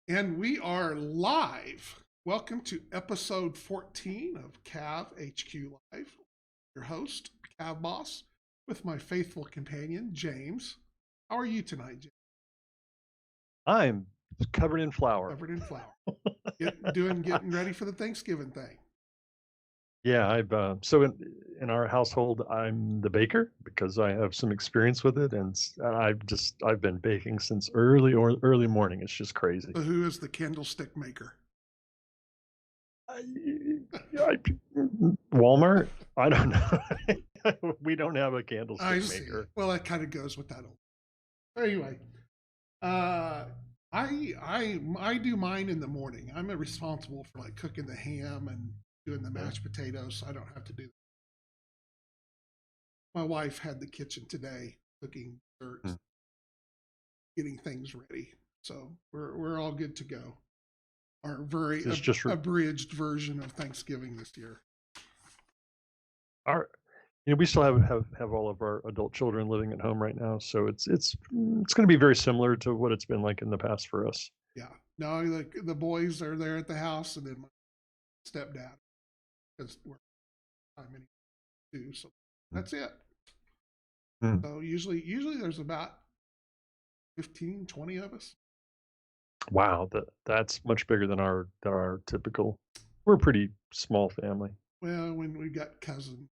And we are live. Welcome to episode 14 of CAV HQ Live. Your host, CAVBoss, with my faithful companion, James. How are you tonight, James? I'm covered in flour. Covered in flour. Getting ready for the Thanksgiving thing. Yeah, in our household, I'm the baker because I have some experience with it, and I've been baking since early morning. It's just crazy. So who is the candlestick maker? I, I, Walmart? I don't know. We don't have a I candlestick see. maker. Well, that kind of goes with that. Anyway, uh, I do mine in the morning. I'm responsible for like cooking the ham and doing the Yeah. mashed potatoes, so I don't have to do that. My wife had the kitchen today, cooking desserts, Hmm. getting things ready. So we're all good to go. Our very It's just abridged version of Thanksgiving this year. our we still have all of our adult children living at home right now, so it's going to be very similar to what it's been like in the past for us. Yeah. No, the boys are there at the house, and then my stepdad, because we're time anyway too. So that's it. Hmm. So usually there's about 15, 20 of us. Wow, that's much bigger than our typical. We're a pretty small family. Well, when we got cousins,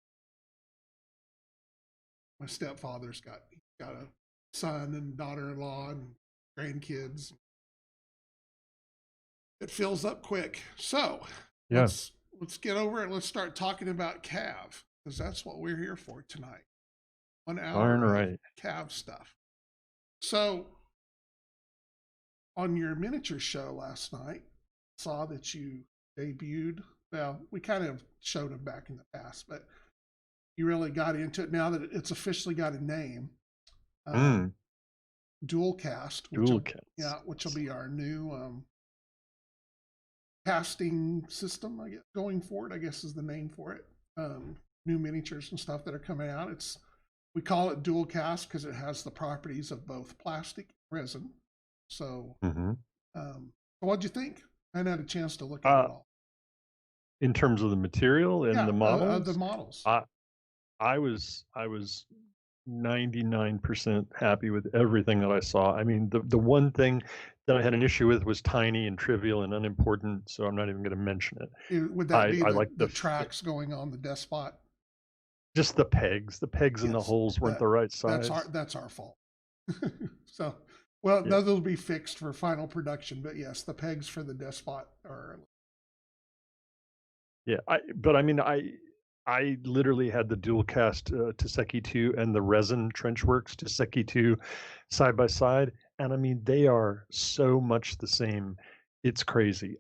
my stepfather's got a son and daughter-in-law and grandkids. It fills up quick. So Yeah, let's get over it. Let's start talking about CAV, because that's what we're here for tonight. 1 hour darn of right. CAV stuff. So on your miniature show last night, saw that you debuted. Well, we kind of showed them back in the past, but you really got into it now that it's officially got a name. Mm, Dual Cast, dual cats. which will be our new casting system. I guess going forward, I guess is the name for it. New miniatures and stuff that are coming out. We call it dual cast because it has the properties of both plastic and resin. So, Hmm. what'd you think? I hadn't had a chance to look at it Uh, all. in terms of the material and Yeah, the of the models, models. I I was 99% happy with everything that I saw. I mean, the one thing that I had an issue with was tiny and trivial and unimportant, so I'm not even going to mention it. Would that be I the like tracks going on the despot? just the pegs and the Yes, holes weren't that the right size. that's our fault. So, well, Yeah. those will be fixed for final production. But yes, the pegs for the despot are. Yeah, but I mean, I literally had the dual cast Taseki 2 and the resin Trenchworks Taseki 2 side by side, and I mean they are so much the same. It's crazy.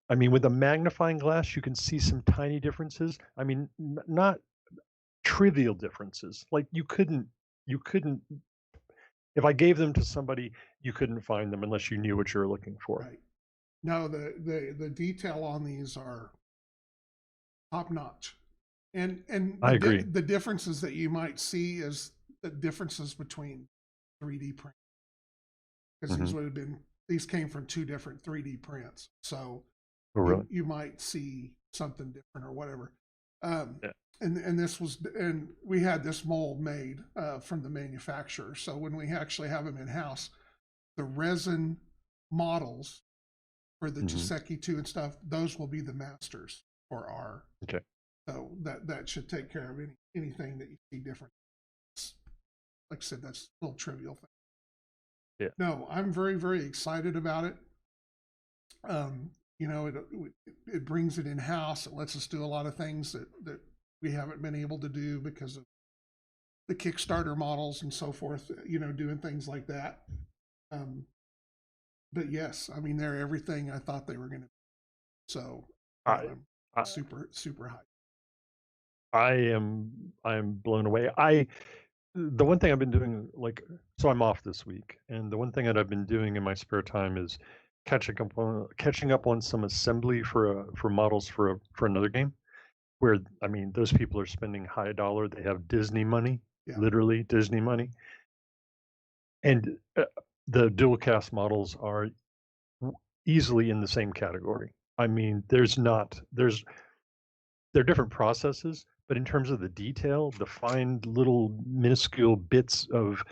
I mean, with a magnifying glass, you can see some tiny differences. I mean, not trivial differences. Like you couldn't if I gave them to somebody, you couldn't find them unless you knew what you were looking for. Right. No, the detail on these are top notch, and I agree. the differences that you might see is the differences between 3D print, because Hmm. these came from two different 3D prints, so Oh, really? you might see something different or whatever. Um, Yeah. and we had this mold made from the manufacturer, so when we actually have them in house, the resin models for the Hmm. Chiseki 2 and stuff, those will be the masters for our. Okay. So that should take care of anything that you see different. Like I said, that's a little trivial thing. Yeah. No, I'm very, very excited about it. It brings it in house. It lets us do a lot of things that we haven't been able to do because of the Kickstarter models and so forth. Doing things like that. Um, but yes, I mean they're everything I thought they were going to be. So I, I'm I super, super hyped. I am blown away. The one thing I've been doing, so I'm off this week, and the one thing that I've been doing in my spare time is catching up on some assembly for models for another game. Where I mean, those people are spending high dollar. They have Disney money, Yeah, literally Disney money, and the dual cast models are easily in the same category. I mean, they're different processes, but in terms of the detail, the fine little minuscule bits of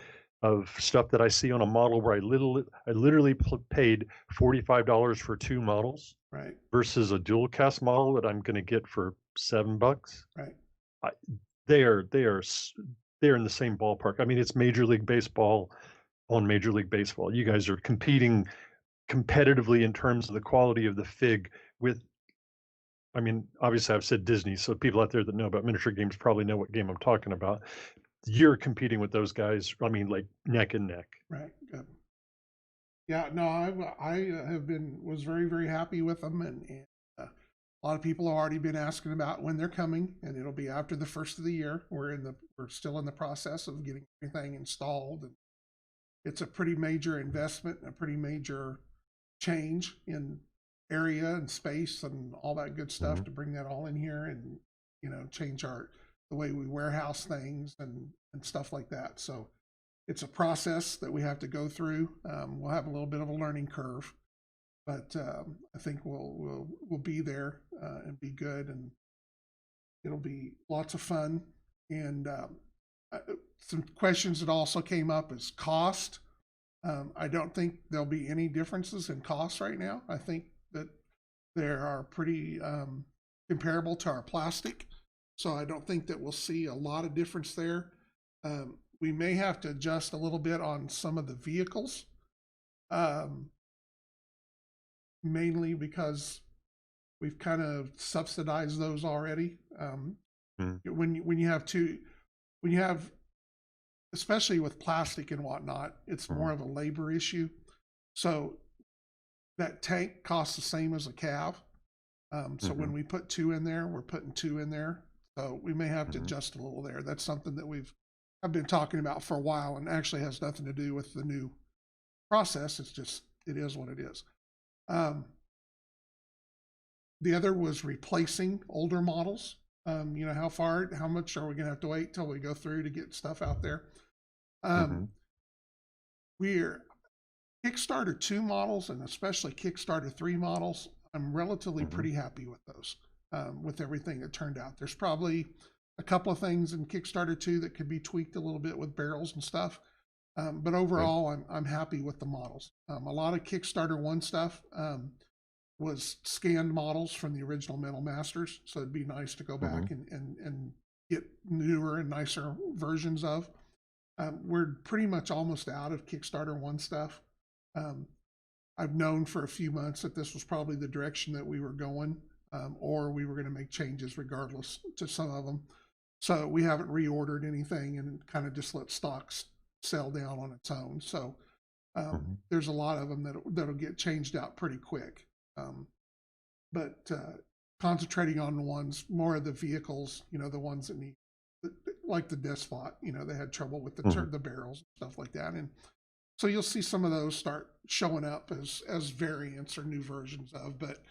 stuff that I see on a model where I literally paid $45 for 2 models Right, versus a dual cast model that I'm going to get for $7. right. I, they are they're in the same ballpark. I mean, it's Major League Baseball on Major League Baseball. You guys are competing competitively in terms of the quality of the fig with, I mean, obviously I've said Disney, so people out there that know about miniature games probably know what game I'm talking about. You're competing with those guys, I mean, like neck and neck. Right. Good. Yeah. No, was very, very happy with them, and a lot of people have already been asking about when they're coming, and it'll be after the first of the year. We're still in the process of getting everything installed, and it's a pretty major investment, a pretty major change in area and space and all that good stuff Mhm. to bring that all in here and change the way we warehouse things and stuff like that. So it's a process that we have to go through. We'll have a little bit of a learning curve, but I think we'll be there and be good, and it'll be lots of fun. And some questions that also came up is cost. I don't think there'll be any differences in cost right now. I think that they are pretty comparable to our plastic, so I don't think that we'll see a lot of difference there. We may have to adjust a little bit on some of the vehicles, um, mainly because we've kind of subsidized those already. Mm. When you have two, when you have, especially with plastic and whatnot, it's Mhm. more of a labor issue. So that tank costs the same as a CAV. So when Mhm. we put two in there, we're putting two in there. So we may have to Mhm. adjust a little there. That's something that I've been talking about for a while, and actually has nothing to do with the new process. It's just it is what it is. Um, the other was replacing older models. How much are we going to have to wait till we go through to get stuff out there? Um, Mhm. we're Kickstarter 2 models, and especially Kickstarter 3 models. I'm relatively Mhm. pretty happy with those, with everything that turned out. There's probably a couple of things in Kickstarter 2 that could be tweaked a little bit with barrels and stuff. But Okay. overall, I'm happy with the models. A lot of Kickstarter 1 stuff was scanned models from the original Metal Masters, so it'd be nice to go back Mhm. and get newer and nicer versions of. We're pretty much almost out of Kickstarter 1 stuff. Um, I've known for a few months that this was probably the direction that we were going, or we were going to make changes regardless to some of them. So we haven't reordered anything and kind of just let stocks sell down on its own. So Mhm. there's a lot of them that'll get changed out pretty quick. Um, but concentrating on the ones more of the vehicles, the ones that need, like the Desfot, they had trouble with Mhm. the barrels and stuff like that, and so you'll see some of those start showing up as variants or new versions of. But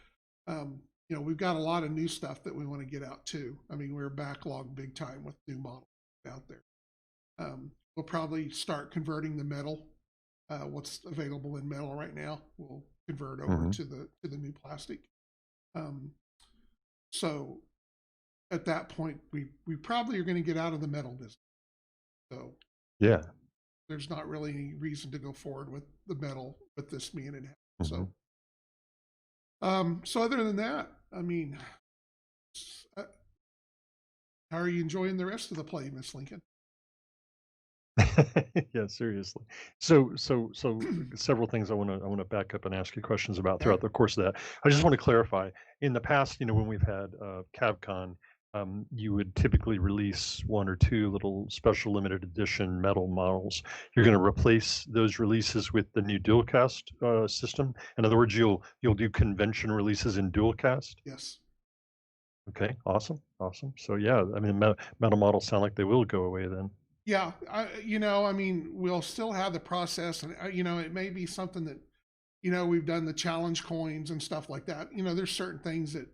um, we've got a lot of new stuff that we want to get out too. I mean, we're backlogged big time with new models out there. We'll probably start converting the metal. What's available in metal right now, we'll convert over Mhm. to the new plastic. Um, so at that point, we probably are going to get out of the metal business. So Yeah. there's not really any reason to go forward with the metal with this being in house. Mhm. So other than that, I mean, uh, how are you enjoying the rest of the play, Miss Lincoln? Yeah, seriously. So several things I want to back up and ask you questions about Okay. throughout the course of that. I just want to clarify. In the past, when we've had CavCon, you would typically release one or two little special limited edition metal models. You're going to replace those releases with the new dualcast system. In other words, you'll do convention releases in dualcast. Yes. Okay, awesome, awesome. So yeah, I mean, metal models sound like they will go away then. Yeah. I mean, we'll still have the process, and it may be something that, we've done the challenge coins and stuff like that. There's certain things that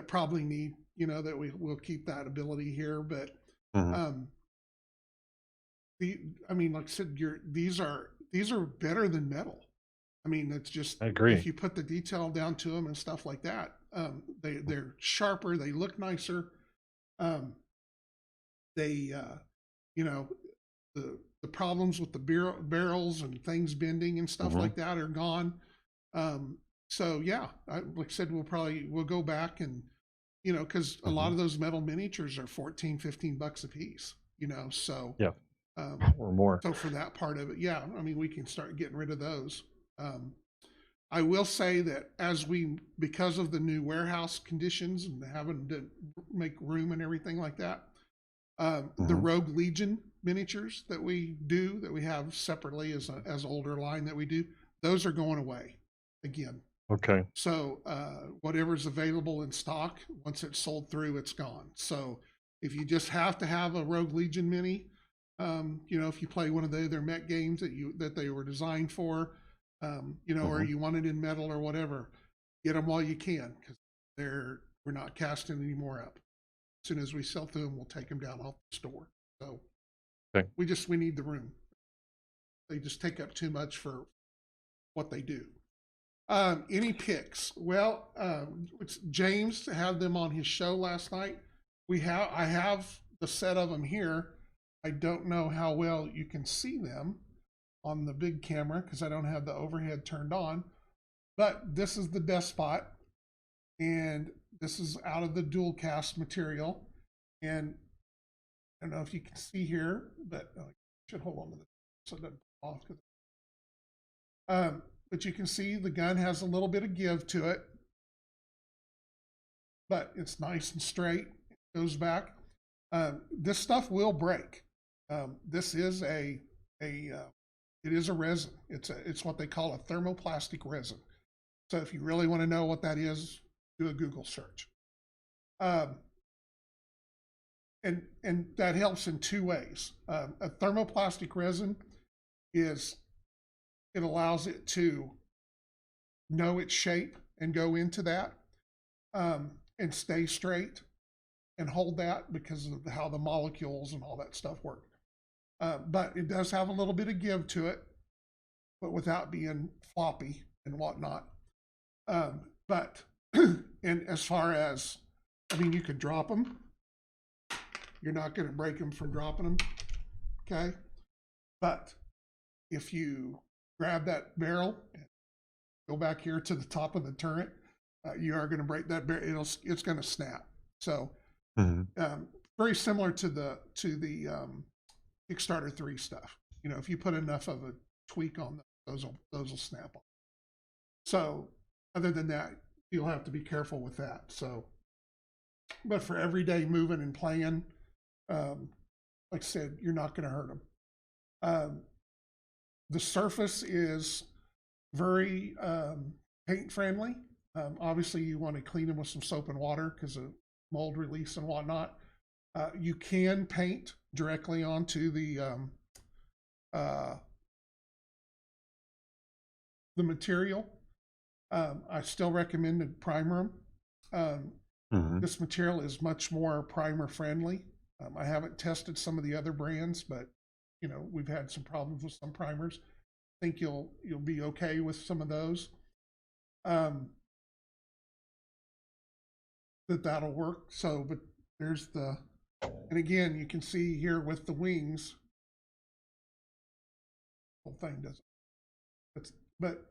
probably need, that we will keep that ability here, but Hmm. um, the, I mean, like I said, these are better than metal. I mean, it's just, I if agree. you put the detail down to them and stuff like that, they're sharper, they look nicer. Um, they, you know, the problems with the barrels and things bending and stuff Hmm. like that are gone. So yeah, like I said, we'll go back and, because a lot Hmm. of those metal miniatures are 14, $15 a piece, so, Yeah, um, or more. so for that part of it, yeah, I mean, we can start getting rid of those. Um, I will say that because of the new warehouse conditions and having to make room and everything like that, the Hmm. Rogue Legion miniatures that we have separately as older line that we do, those are going away again. Okay. So whatever's available in stock, once it's sold through, it's gone. So if you just have to have a Rogue Legion mini, if you play one of the other mech games that they were designed for, or Hmm. you want it in metal or whatever, get them while you can, because we're not casting any more up. As soon as we sell through them, we'll take them down off the store. So Okay. we need the room. They just take up too much for what they do. Any picks? Well, James had them on his show last night. I have the set of them here. I don't know how well you can see them on the big camera because I don't have the overhead turned on. But this is the despot, and this is out of the dual cast material. And I don't know if you can see here, but I should hold on to the so it doesn't fall off. But you can see the gun has a little bit of give to it, but it's nice and straight. It goes back. This stuff will break. This is it is a resin. It's what they call a thermoplastic resin. So if you really want to know what that is, do a Google search. Um, and that helps in two ways. A thermoplastic resin is it allows it to know its shape and go into that and stay straight and hold that because of how the molecules and all that stuff work. But it does have a little bit of give to it, but without being floppy and whatnot. But and as far as, I mean, you could drop them. You're not going to break them from dropping them, okay? But if you grab that barrel and go back here to the top of the turret, you are going to break that barrel. It's going to snap. So Hmm. very similar to the Kickstarter 3 stuff. If you put enough of a tweak on them, those will snap on. So other than that, you'll have to be careful with that. So, but for everyday moving and playing, like I said, you're not going to hurt them. Um, the surface is very paint friendly. Obviously, you want to clean them with some soap and water because of mold release and whatnot. You can paint directly onto uh, the material. I still recommend to primer them. Hmm. This material is much more primer friendly. I haven't tested some of the other brands, but we've had some problems with some primers. I think you'll be okay with some of those. That'll work. So, but there's and again, you can see here with the wings, the whole thing doesn't. But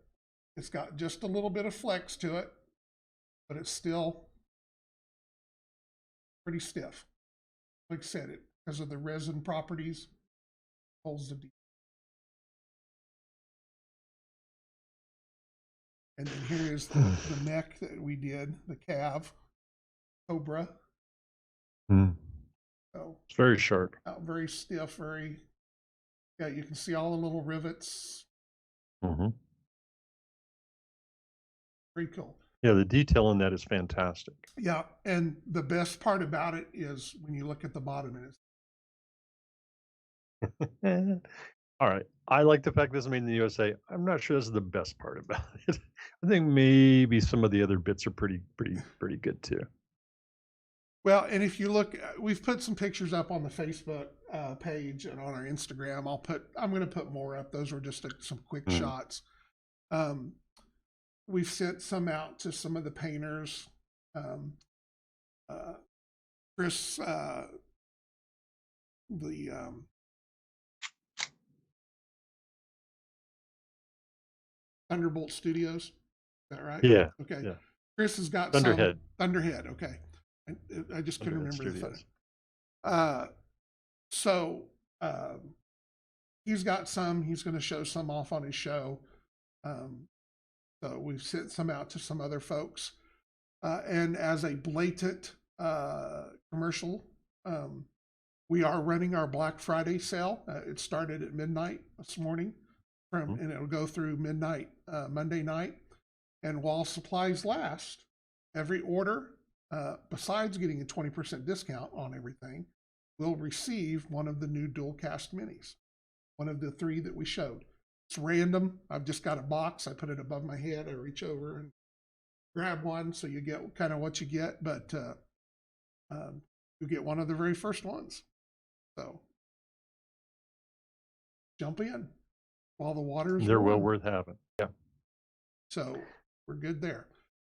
it's got just a little bit of flex to it, but it's still pretty stiff. Like I said, it because of the resin properties holds the deep. And then here is the neck that we did, the CAV Cobra. Mm. So It's very sharp. very stiff, yeah. You can see all the little rivets. Hmm. Very cool. Yeah, the detail in that is fantastic. Yeah, and the best part about it is when you look at the bottom, and All right. I like the fact this is made in the USA. I'm not sure this is the best part about it. I think maybe some of the other bits are pretty good too. well, and if you look, we've put some pictures up on the Facebook page and on our Instagram. I'm going to put more up. Those were just some quick Mm. shots. Um, we've sent some out to some of the painters. Uh, Chris, the Thunderbolt Studios. Is that right? Yeah. Okay. Yeah. Chris has got Thunderhead. some Thunderhead. Okay. I just couldn't remember the Studios. so he's got some. He's going to show some off on his show. So we've sent some out to some other folks. And as a blatant commercial, we are running our Black Friday sale. It started at midnight this morning, and it'll go through midnight Monday night. And while supplies last, every order, besides getting a 20% discount on everything, will receive one of the new dual cast minis, one of the 3 that we showed. It's random. I've just got a box. I put it above my head. I reach over and grab one, so you get kind of what you get, but you get one of the very first ones. So jump in while the water is They're warm. well worth having. Yeah. So we're good there.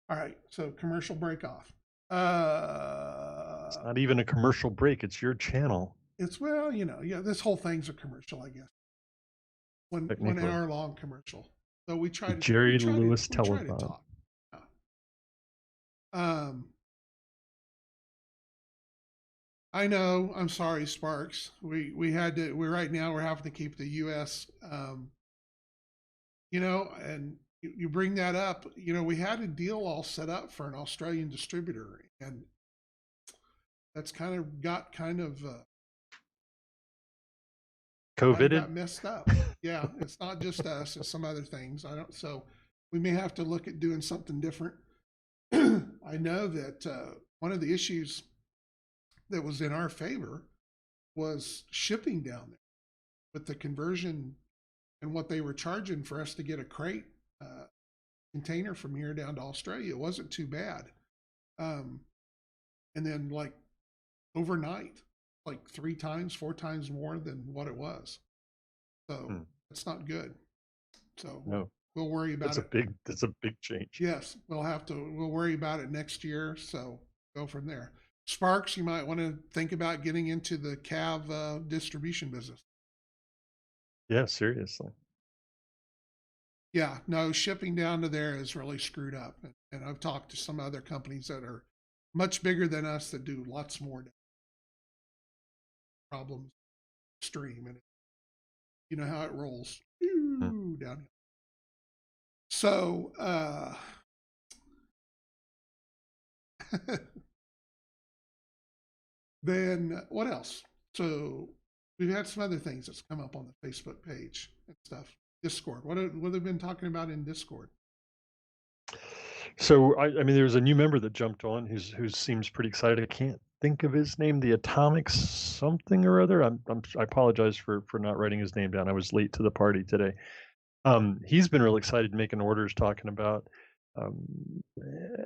All right. So commercial break off. It's not even a commercial break. It's your channel. It's, well, yeah, this whole thing's a commercial, I guess. One hour long commercial. So we try to Jerry Lewis try to telethon. talk. Yeah. I know. I'm sorry, Sparks. We had to. Right now we're having to keep the U.S. And you bring that up. We had a deal all set up for an Australian distributor, and that's kind of COVID got messed up. Yeah, it's not just us; it's some other things. So we may have to look at doing something different. I know that one of the issues that was in our favor was shipping down there with the conversion and what they were charging for us to get a crate container from here down to Australia. It wasn't too bad. And then like overnight, like 3 times, 4 times more than what it was. So it's not good. So no, we'll worry about it. That's a big change. Yes, we'll worry about it next year. So go from there. Sparks, you might want to think about getting into the CAV distribution business. Yeah, seriously. Yeah, no, shipping down to there is really screwed up. And I've talked to some other companies that are much bigger than us that do lots more problems stream. And you know how it rolls down here. So, then what else? So we've had some other things that's come up on the Facebook page and stuff. Discord. What have they been talking about in Discord? So I mean, there's a new member that jumped on who seems pretty excited. I can't think of his name. The Atomics something or other. I apologize for not writing his name down. I was late to the party today. He's been really excited making orders, talking about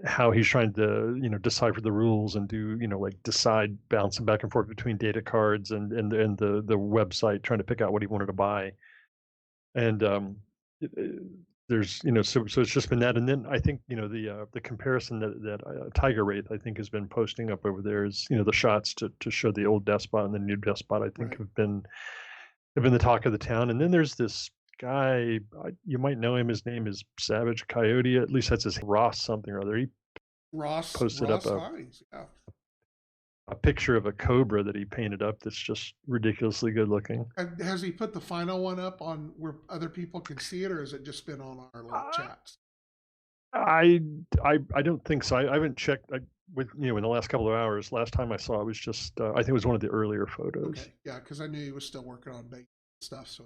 how he's trying to decipher the rules and do like decide bouncing back and forth between data cards and the website, trying to pick out what he wanted to buy. And there's so it's just been that. And then I think the comparison that Tiger Wraith I think has been posting up over there is the shots to show the old Despot and the new Despot I think have been the talk of the town. And then there's this guy, you might know him. His name is Savage Coyote. At least that's his Ross something or other. He posted up a picture of a cobra that he painted up that's just ridiculously good looking. Has he put the final one up on where other people can see it, or has it just been on our little chats? I don't think so. I haven't checked in the last couple of hours. Last time I saw it was just I think it was one of the earlier photos. Okay, yeah, because I knew he was still working on bait stuff, so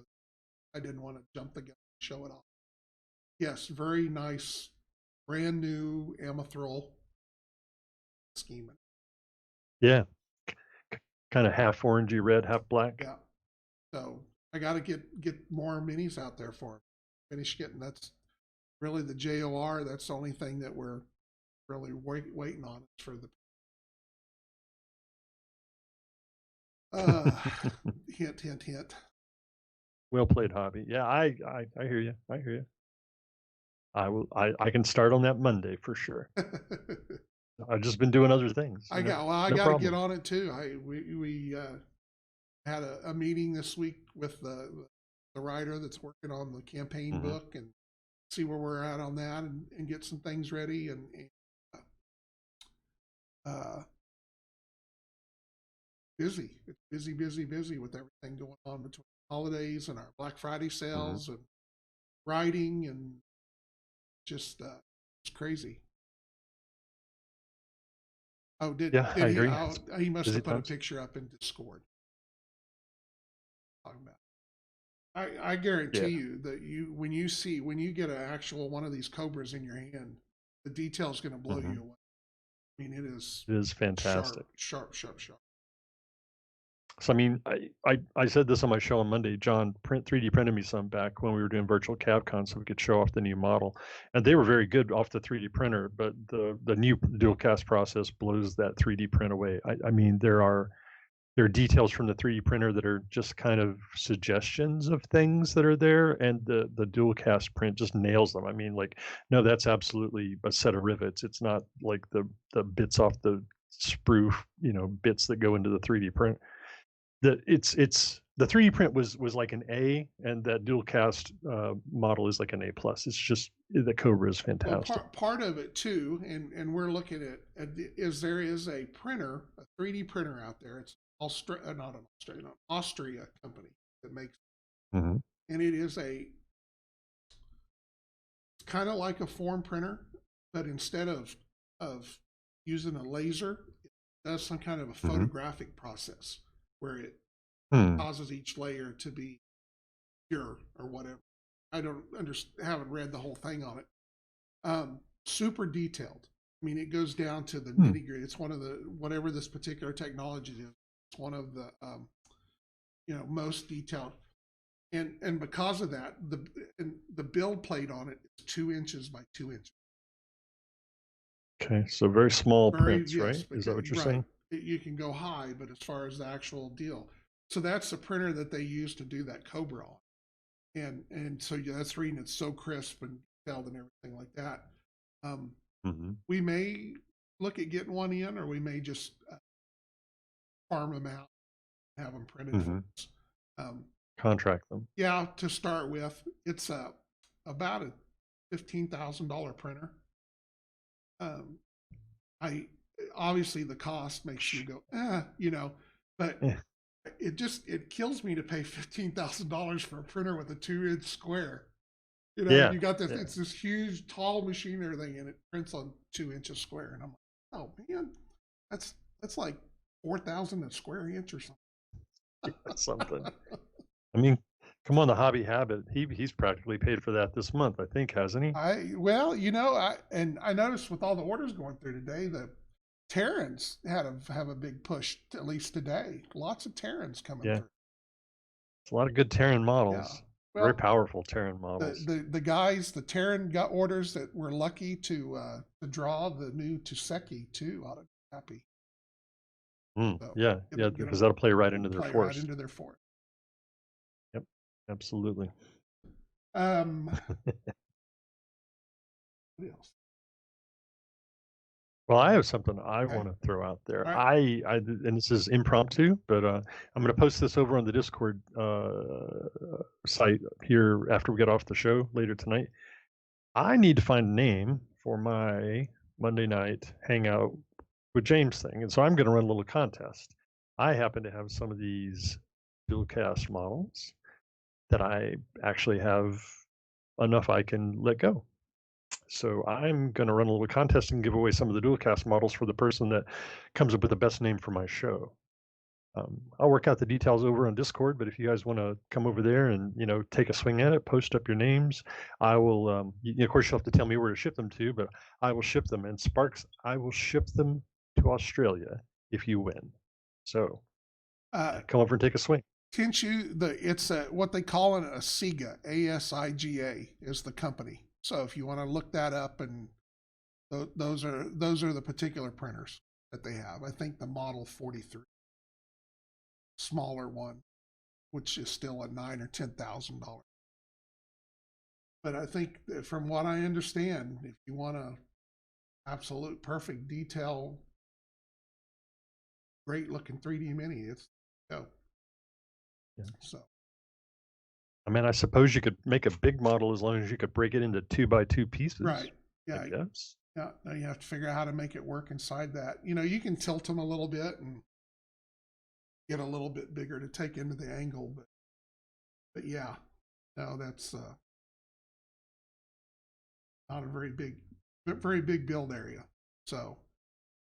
I didn't want to jump the gun and show it off. Yes, very nice, brand new Amethyl scheme. Yeah, kind of half orangey red, half black. Yeah, so I got to get more minis out there for him. Finish getting, that's really the JOR. That's the only thing that we're really waiting on for the hint. Well played, Hobby. Yeah, I hear you. I hear you. I can start on that Monday for sure. I've just been doing other things, I no got to get problem. on it too. We had a meeting this week with the writer that's working on the campaign Hmm. book and see where we're at on that and get some things ready and uh, busy. It's busy, busy, busy with everything going on between holidays and our Black Friday Hmm. sales and writing and just it's crazy. Oh, Yeah, I did he? agree. Oh, It's he must busy have put a times. picture up in Discord talking about. I guarantee Yeah, you that when you get an actual one of these cobras in your hand, the detail is going to blow hmm you away. I mean, it is it is sharp, fantastic. sharp, sharp, sharp. So I mean, I said this on my show on Monday. John 3D printed me some back when we were doing virtual CAVCon, so we could show off the new model, and they were very good off the 3D printer. But the new dual cast process blows that 3D print away. I mean, there are details from the 3D printer that are just kind of suggestions of things that are there, and the dual cast print just nails them. I mean, like, no, that's absolutely a set of rivets. It's not like the bits off the sprue, bits that go into the 3D print. It's the 3D print was like an A, and that dual cast model is like an A plus. It's just the Cobra is Well, fantastic. part of it too, and we're looking is there is a printer, a 3D printer out there. It's not an Australia, an Austria company that makes, Hmm. and it is it's kind of like a form printer, but instead of using a laser, it does some kind of a Hmm. photographic process where it Hmm. causes each layer to be pure or whatever. I don't understand, haven't read the whole thing on it. Super detailed. I mean, it goes down to the Hmm. nitty gritty. It's one of the whatever this particular technology is. It's one of the most detailed, and because of that, the build plate on it is 2 inches by 2 inches. Okay, so very small Very prints, yes, right? Is that because what you're right, saying? you can go high, but as far as the actual deal, so that's the printer that they use to do that Cobra on, and so yeah, that's reading it's so crisp and detailed and everything like that. Um, Hmm. we may look at getting one in, or we may just farm them out, and have them printed for Hmm. us. Um, Contract them. yeah, to start with, it's about a $15,000 printer. Um, I obviously the cost makes you go, but Yeah. it kills me to pay $15,000 for a printer with a 2 inch square. And Yeah. you got this, Yeah. it's this huge, tall machine and everything, and it prints on 2 inches square. And I'm like, oh man, that's like 4,000 a square inch or something. That's something. I mean, come on, the hobby habit. He's practically paid for that this month, I think, hasn't he? Well, I noticed with all the orders going through today, the Terrans have a big push, at least today. Lots of Terrans coming Yeah. through. It's a lot of good Terran Yeah. models. Very Well, powerful Terran the models. the guys, the Terran got orders that were lucky to draw the new Tuseki too. Ought to be happy. Mm, So yeah, yeah, get because them that'll play right into their play right force. into their fort. Yep, absolutely. Um, what else? Well, I have something I Okay. want to throw out there. All right. And this is impromptu, but I'm going to post this over on the Discord site here after we get off the show later tonight. I need to find a name for my Monday night hangout with James thing, and so I'm going to run a little contest. I happen to have some of these dual cast models that I actually have enough I can let go. So I'm going to run a little contest and give away some of the dual cast models for the person that comes up with the best name for my show. I'll work out the details over on Discord, but if you guys want to come over there and take a swing at it, post up your names. I will. Of course, you'll have to tell me where to ship them to, but I will ship them. And Sparks, I will ship them to Australia if you win. So Uh, come over and take a swing. Since it's what they call it a SIGA, ASIGA is the company. So if you want to look that up, and those are the particular printers that they have. I think the Model 43, smaller one, which is still a $9,000 or $10,000. but I think that from what I understand, if you want a absolute perfect detail, great looking 3D mini, it's go. Yeah. So I mean, I suppose you could make a big model as long as you could break it into 2 by 2 pieces, right, I yeah, guess. yeah. Now you have to figure out how to make it work inside that. You can tilt them a little bit and get a little bit bigger to take into the angle, but yeah, no, that's not a very big build area. So,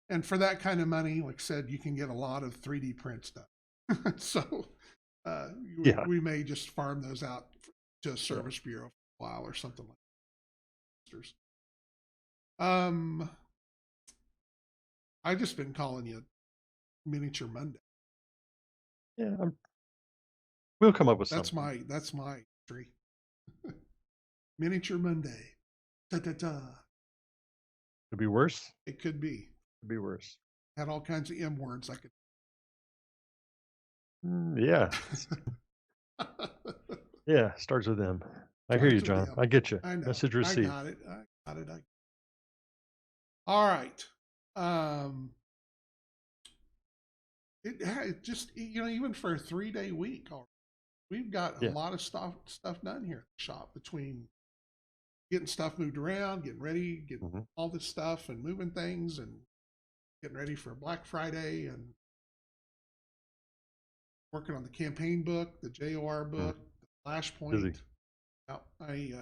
and for that kind of money, like I said, you can get a lot of 3D prints done. So, uh, Yeah. we may just farm those out to a service bureau for a while or something like that. I've just been calling you Miniature Monday. Yeah. We'll come up with something. That's my tree. Miniature Monday. Da da da. Could be worse. It could be. Could be worse. Had all kinds of M words I could. Yeah. Yeah. Starts with M. I hear you, Starts with John. M. I get you. I know. Message received. I got it. All right. It just even for a 3-day week, we've got a lot of stuff done here at the shop between getting stuff moved around, getting ready, getting all this stuff, and moving things, and getting ready for Black Friday, and working on the campaign book, the JOR book, the Flashpoint. I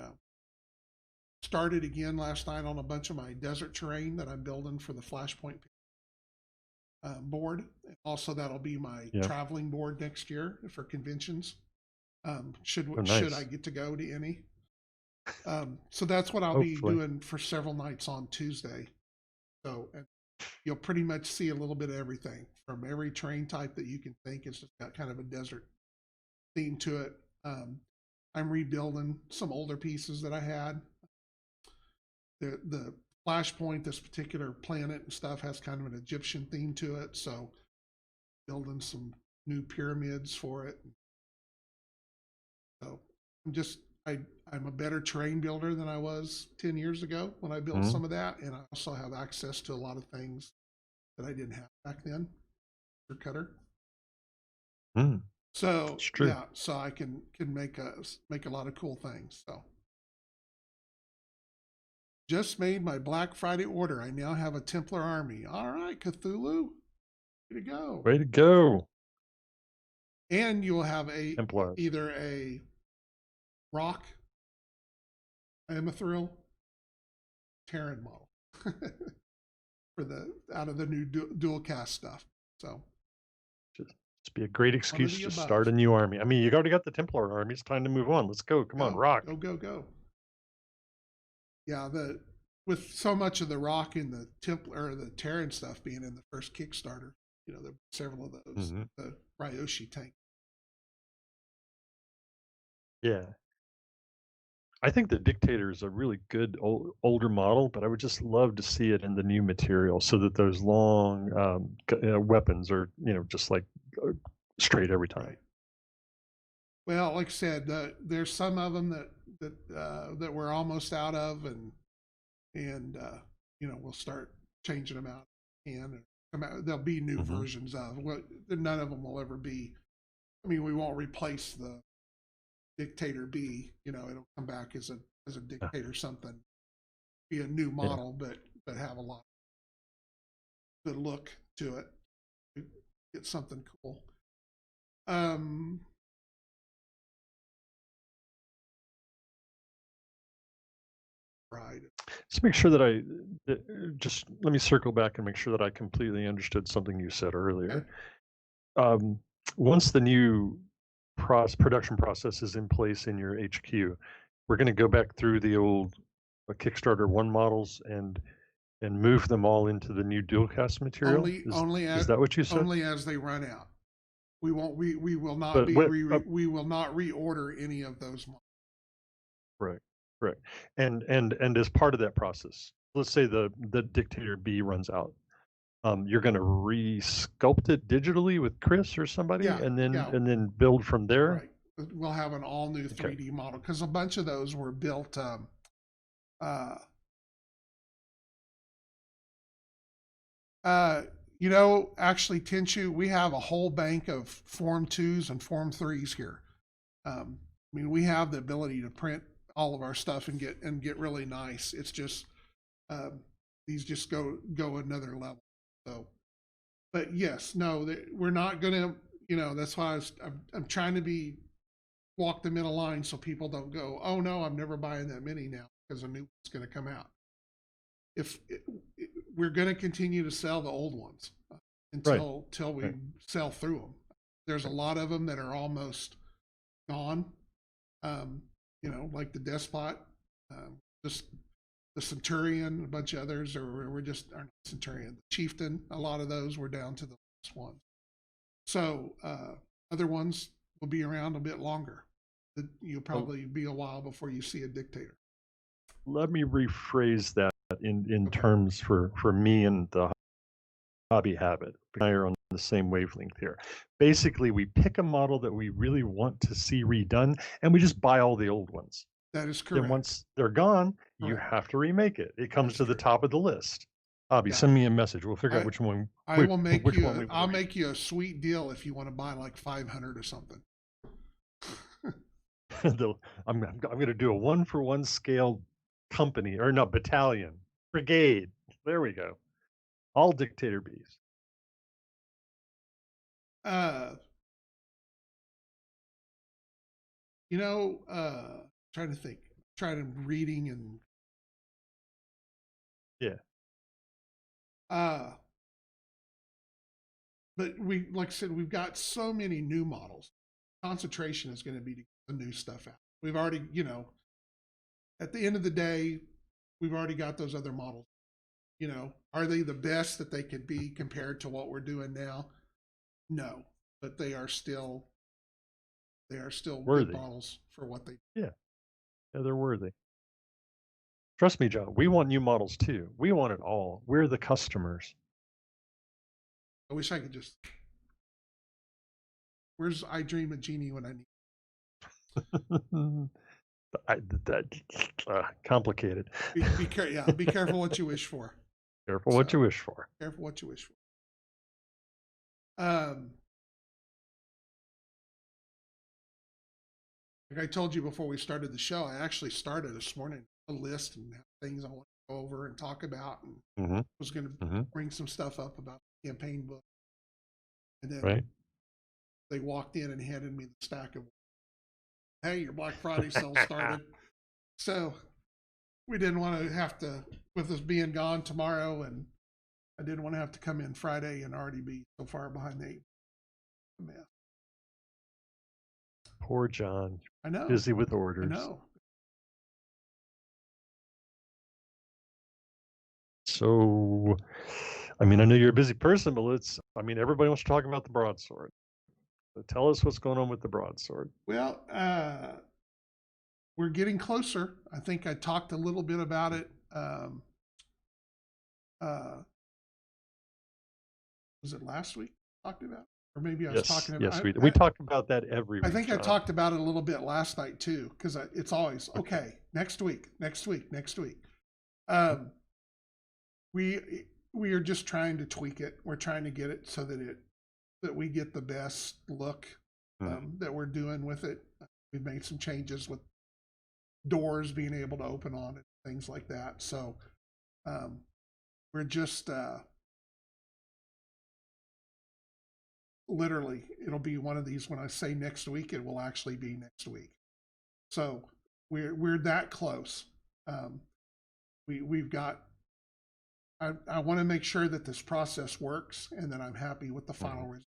started again last night on a bunch of my desert terrain that I'm building for the Flashpoint board. Also, that'll be my traveling board next year for conventions. Should I get to go to any? So that's what I'll be doing for several nights on Tuesday. So you'll pretty much see a little bit of everything from every terrain type that you can think. It's just got kind of a desert theme to it. I'm rebuilding some older pieces that I had. The Flashpoint, this particular planet and stuff, has kind of an Egyptian theme to it. So building some new pyramids for it. So I'm a better terrain builder than I was 10 years ago when I built some of that. And I also have access to a lot of things that I didn't have back then. Cutter. So yeah, so I can make a lot of cool things. So just made my Black Friday order. I now have a Templar army. All right, Cthulhu, way to go! Way to go! And you'll have Templars. either a rock, Amethyl, Terran model for out of the new dual cast stuff. So just be a great excuse to start a new army. I mean, you already got the Templar army. It's time to move on. Let's go. Come on, rock. Go. Yeah, with so much of the rock in the Templar or the Terran stuff being in the first Kickstarter, there were several of those. The Ryoshi tank. Yeah. I think the Dictator is a really good older model, but I would just love to see it in the new material so that those long weapons are, just like straight every time. Right. Well, like I said, there's some of them that we're almost out of, and we'll start changing them out. And there'll be new versions of. None of them will ever be. I mean, we won't replace the Dictator B. It'll come back as a Dictator something, be a new model, but have a lot of good look to it. Get something cool. Right. Let's make sure that just let me circle back and make sure that I completely understood something you said earlier. Okay. Once the new production process is in place in your HQ, we're going to go back through the old Kickstarter 1 models and move them all into the new dual cast material. Is that what you said? Only as they run out. We won't. We will not we will not reorder any of those models. Right. And as part of that process, let's say the Dictator B runs out. You're going to re-sculpt it digitally with Chris or somebody, and then build from there. Right. we'll have an all new 3D model because a bunch of those were built. Actually, Tinshu, we have a whole bank of Form 2s and Form 3s here. I mean, we have the ability to print all of our stuff and get really nice. It's just these just go another level. So, but yes, no, we're not gonna. That's why I'm trying to walk the middle line so people don't go, oh no, I'm never buying that mini now because a new one's going to come out. We're going to continue to sell the old ones until we sell through them. There's a lot of them that are almost gone. Like the Despot, just the Centurion, a bunch of others, or we're just our Centurion, the Chieftain. A lot of those were down to the last one. So other ones will be around a bit longer. You'll probably be a while before you see a Dictator. Let me rephrase that in terms for me and the hobby habit. I are on the same wavelength here. Basically, we pick a model that we really want to see redone, and we just buy all the old ones. That is correct. Then once they're gone, you have to remake it. It comes to the top of the list. Hobby, send me a message. We'll figure out which one. I will make you. I'll make you a sweet deal if you want to buy like 500 or something. I'm going to do a 1-for-1 scale company, or no, battalion, brigade. There we go. All Dictator bees. Trying to think. Trying to reading and but like I said, we've got so many new models. Concentration is going to be the new stuff out. We've already, at the end of the day, we've already got those other models. Are they the best that they could be compared to what we're doing now? No, but they are still worthy. Good models for what they do. Yeah, they're worthy. Trust me, John, we want new models too. We want it all. We're the customers. I wish I could just. Where's I Dream of Genie when I need? Complicated. Be careful what you wish for. Careful what you wish for. Careful what you wish for. Like I told you before we started the show, I actually started this morning a list and things I want to go over and talk about, and was going to bring some stuff up about the campaign book. And then they walked in and handed me the stack of, hey, your Black Friday sale started. So we didn't want to have to, with us being gone tomorrow, and I didn't want to have to come in Friday and already be so far behind the 8. Mess. Poor John. I know. Busy with orders. I know. So, I mean, I know you're a busy person, but everybody wants to talk about the broadsword. So tell us what's going on with the broadsword. Well, we're getting closer. I think I talked a little bit about it. Was it last week I talked about? Or maybe I was talking about it. Yes, we talk about that every week. I think John. I talked about it a little bit last night too, because it's always, okay, next week. We are just trying to tweak it. We're trying to get it so that we get the best look that we're doing with it. We've made some changes with doors being able to open on it, things like that. So we're just literally, it'll be one of these. When I say next week, it will actually be next week. So we're that close. We've got. I want to make sure that this process works and that I'm happy with the final result.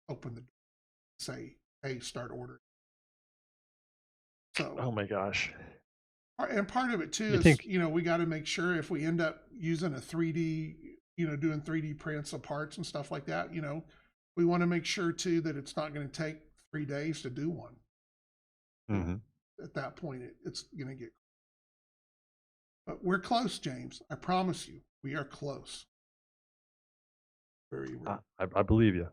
Open the door, say, hey, start ordering. So. Oh my gosh. And part of it too is, we got to make sure if we end up using a 3D, doing 3D prints of parts and stuff like that, we want to make sure too that it's not going to take 3 days to do one. At that point, it's going to get. But we're close, James. I promise you, we are close. Very. I believe you.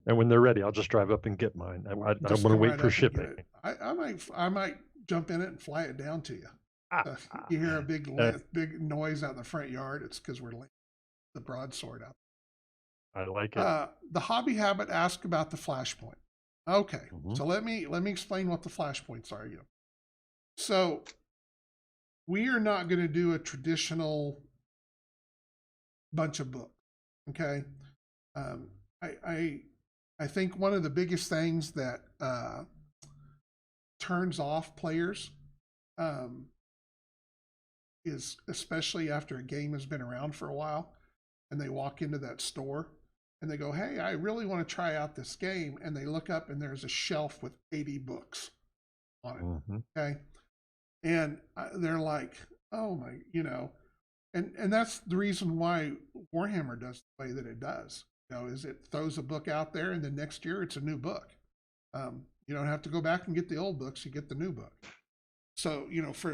And when they're ready, I'll just drive up and get mine. I don't Just want to come wait right for up and get shipping. it. I might jump in it and fly it down to you. If you hear a big Uh, big noise out in the front yard, it's because we're laying the broadsword out. I like it. The hobby habit asked about the flashpoint. Okay, Mhm. so let me explain what the flashpoints are. So we are not going to do a traditional bunch of books. Okay, um, I think one of the biggest things that turns off players um, is, especially after a game has been around for a while and they walk into that store and they go, "Hey, I really want to try out this game," and they look up and there's a shelf with 80 books on it. Mhm. Okay, and they're like, "Oh my," and that's the reason why Warhammer does the way that it does. Is it throws a book out there and then next year it's a new book. You don't have to go back and get the old books; you get the new book. So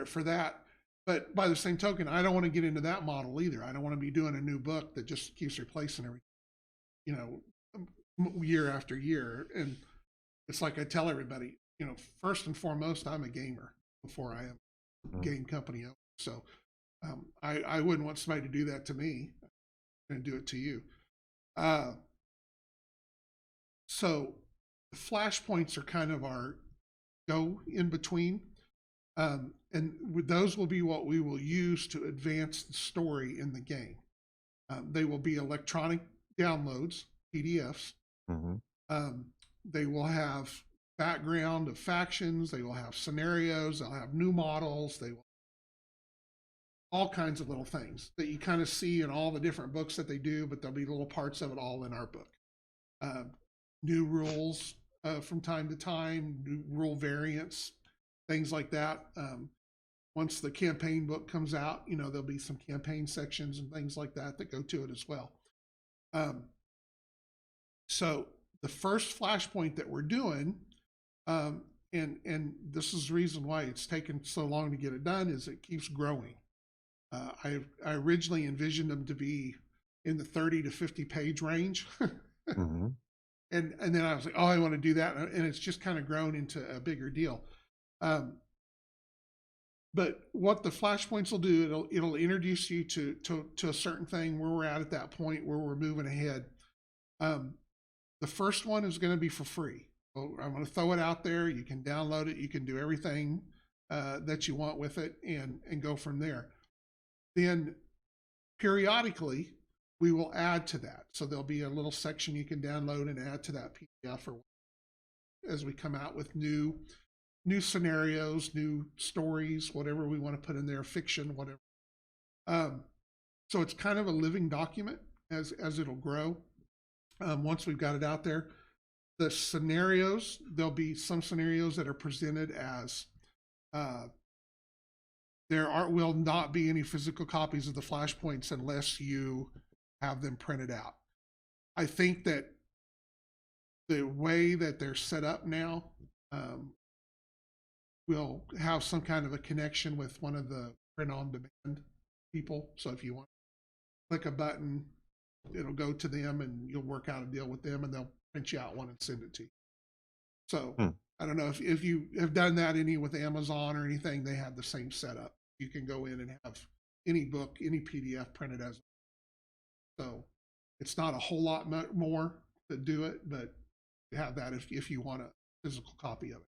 for that. But by the same token, I don't want to get into that model either. I don't want to be doing a new book that just keeps replacing everything, you year after year. And it's like I tell everybody, first and foremost, I'm a gamer before I am a Mhm. game company owner. So I wouldn't want somebody to do that to me. I'm going to do it to you. Uh, so the flashpoints are kind of our go in between. And those will be what we will use to advance the story in the game. They will be electronic downloads, PDFs. Mhm. Um, they will have background of factions. They will have scenarios. They'll have new models. They will all kinds of little things that you kind of see in all the different books that they do, but there'll be little parts of it all in our book. Uh, New rules from time to time, new rule variants, things like that. Once the campaign book comes out, there'll be some campaign sections and things like that that go to it as well. Um, so the first flashpoint that we're doing, and this is the reason why it's taken so long to get it done, is it keeps growing. I originally envisioned them to be in the 30 to 50 page range. Mhm. And then I was like, oh, I want to do that. And it's just kind of grown into a bigger deal. But what the flashpoints will do, it'll introduce you to a certain thing where we're at that point where we're moving ahead. The first one is going to be for free. So I'm going to throw it out there. You can download it. You can do everything that you want with it and go from there. Then periodically, we will add to that. So there'll be a little section you can download and add to that PDF or as we come out with new scenarios, new stories, whatever we want to put in there, fiction, whatever. So it's kind of a living document as it'll grow. Once we've got it out there, the scenarios, there'll be some scenarios that are presented as will not be any physical copies of the flashpoints unless you have them printed out. I think that the way that they're set up now, will have some kind of a connection with one of the print on demand people. So if you want to click a button, it'll go to them and you'll work out a deal with them and they'll print you out one and send it to you. So Hmm. I don't know if you have done that any with Amazon or anything, they have the same setup. You can go in and have any book, any PDF printed as. So it's not a whole lot more to do it, but you have that if you want a physical copy of it.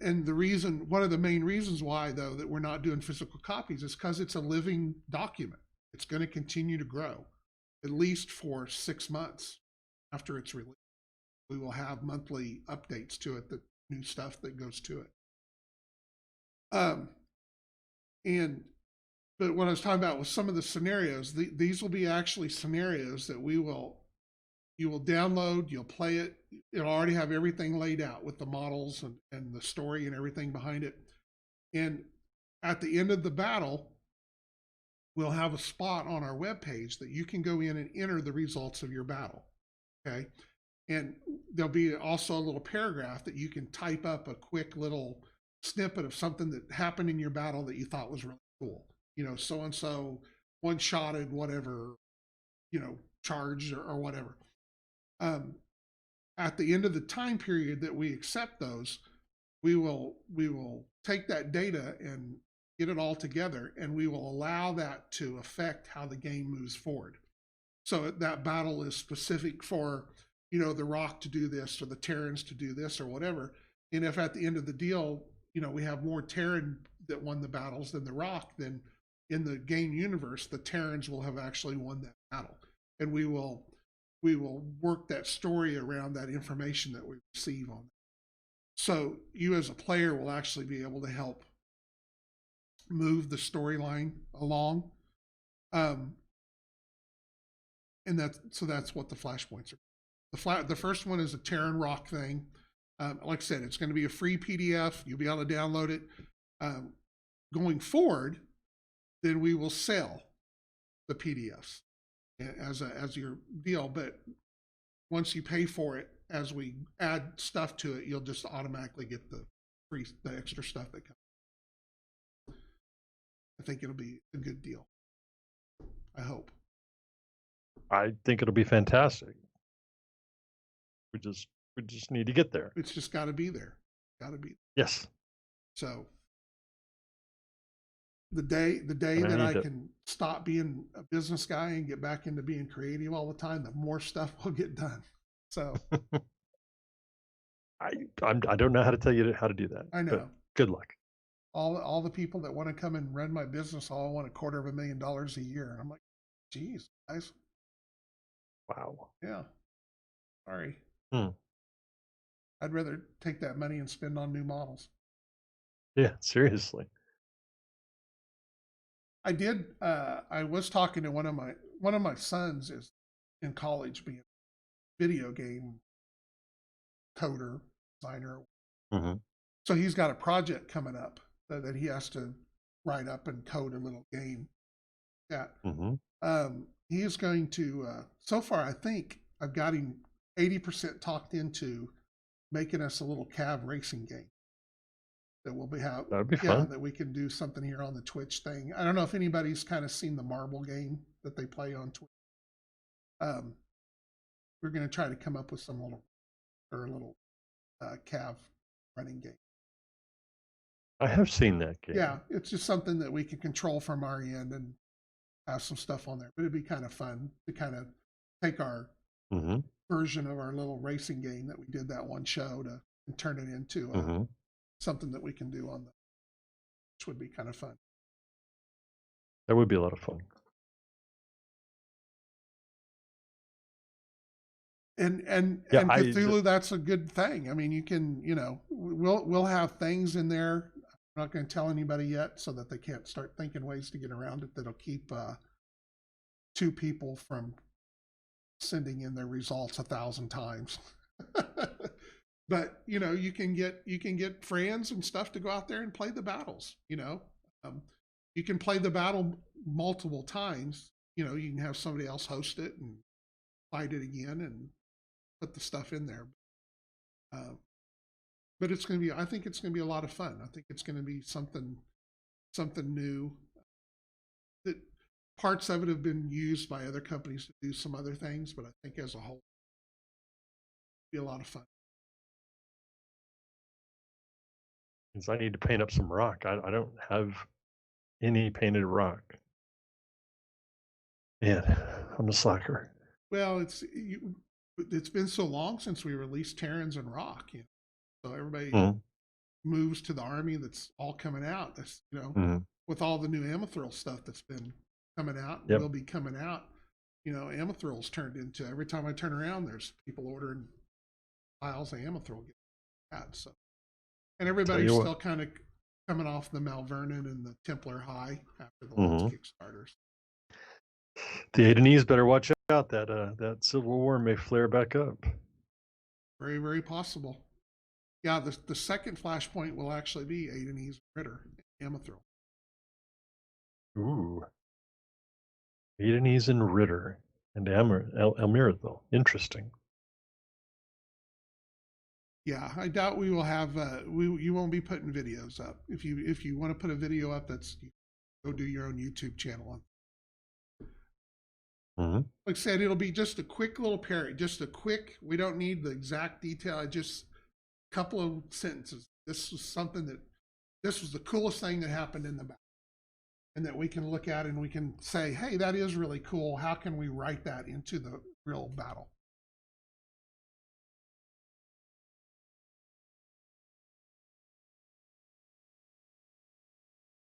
And the reason, one of the main reasons why though that we're not doing physical copies is because it's a living document. It's going to continue to grow at least for 6 months after it's released. We will have monthly updates to it, the new stuff that goes to it. And but what I was talking about was some of the scenarios. These will be actually scenarios that you will download, you'll play it. It'll already have everything laid out with the models and the story and everything behind it. And at the end of the battle, we'll have a spot on our webpage that you can go in and enter the results of your battle. Okay. And there'll be also a little paragraph that you can type up a quick little snippet of something that happened in your battle that you thought was really cool. So and so one shotted whatever, charged or whatever. at the end of the time period that we accept those, we will take that data and get it all together, and we will allow that to affect how the game moves forward. So that battle is specific for, you know, the Rock to do this or the Terrans to do this or whatever. And if at the end of the deal, you know, we have more Terran that won the battles than the Rock, then in the game universe, the Terrans will have actually won that battle. And we will work that story around that information that we receive on that. So you as a player will actually be able to help move the storyline along. And that's what the flashpoints are. The first one is a Terran Rock thing. Like I said, it's going to be a free PDF. You'll be able to download it. Going forward, then we will sell the PDFs as your deal. But once you pay for it, as we add stuff to it, you'll just automatically get the extra stuff that comes. I think it'll be a good deal. I hope. I think it'll be fantastic. We just need to get there. It's just got to be there. Got to be. Yes. So the day that I can stop being a business guy and get back into being creative all the time, the more stuff will get done. So I don't know how to tell you how to do that. I know. Good luck. All the people that want to come and run my business all want $250,000 a year. And I'm like, geez, guys. Wow. Yeah. Sorry. I'd rather take that money and spend on new models. Yeah, seriously. I did. I was talking to one of my sons is in college, being a video game coder, designer. Mm-hmm. So he's got a project coming up that he has to write up and code a little game. Yeah. Mm-hmm. He is going to. So far, I think I've got him 80% talked into making us a little CAV racing game that we'll be have. That'd be fun. That we can do something here on the Twitch thing. I don't know if anybody's kind of seen the marble game that they play on Twitch. We're going to try to come up with some little CAV running game. I have seen that game. Yeah, it's just something that we can control from our end and have some stuff on there. But it'd be kind of fun to kind of take our version of our little racing game that we did that one show and turn it into something that we can do on which would be kind of fun. That would be a lot of fun. And Cthulhu, that's a good thing. I mean, you can, we'll have things in there. I'm not going to tell anybody yet so that they can't start thinking ways to get around it that'll keep 2 people from sending in their results 1,000 times. But you can get friends and stuff to go out there and play the battles. You can play the battle multiple times. You can have somebody else host it and fight it again and put the stuff in there. But it's going to be. I think it's going to be a lot of fun. I think it's going to be something new. That parts of it have been used by other companies to do some other things, but I think as a whole, it'll be a lot of fun. Because I need to paint up some rock. I don't have any painted rock. Man, I'm a slacker. Well, it's been so long since we released Terrans and Rock, so everybody moves to the army that's all coming out. That's with all the new Amethyl stuff that's been coming out, and will be coming out. Amethyl's turned into, every time I turn around, there's people ordering piles of Amethyl. So, and everybody's still kind of coming off the Malvernon and the Templar high after the last Kickstarters. The Adenese better watch out. That Civil War may flare back up. Very, very possible. Yeah, the second flashpoint will actually be Adenese, Ritter, and Amethyl. Ooh. Adenese and Ritter and Elmirathil. Interesting. Yeah, I doubt we will have. You won't be putting videos up. If you want to put a video up, go do your own YouTube channel. Hmm. Like I said, it'll be just a quick little parody, just a quick. We don't need the exact detail. Just a couple of sentences. This was something that this was the coolest thing that happened in the battle, and that we can look at and we can say, hey, that is really cool. How can we write that into the real battle?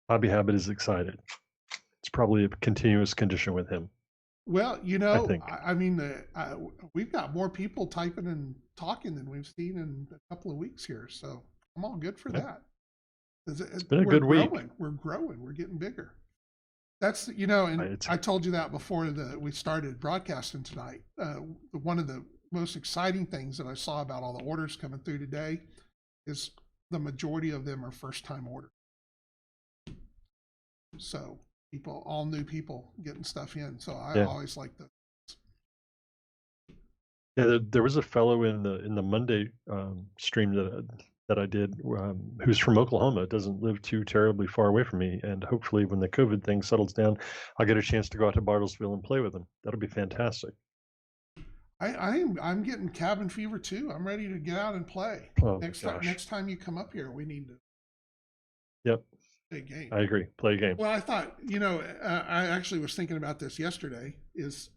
Hobby Habit is excited. It's probably a continuous condition with him, Well, I think. I mean, we've got more people typing and talking than we've seen in a couple of weeks here, so I'm all good for Yeah. that. It's been a We're good week. growing, we're getting bigger. That's and It's I told you that before we started broadcasting tonight. One of the most exciting things that I saw about all the orders coming through today is the majority of them are first time orders. So people, all new people getting stuff in. So I yeah. always like the. Yeah, there was a fellow in the Monday stream that I did who's from Oklahoma. Doesn't live too terribly far away from me, and hopefully, when the COVID thing settles down, I'll get a chance to go out to Bartlesville and play with him. That'll be fantastic. I'm getting cabin fever too. I'm ready to get out and play. Oh my gosh. Next time you come up here, we need to Yep, play a game. I agree. Play a game. Well, I thought, I actually was thinking about this yesterday. Is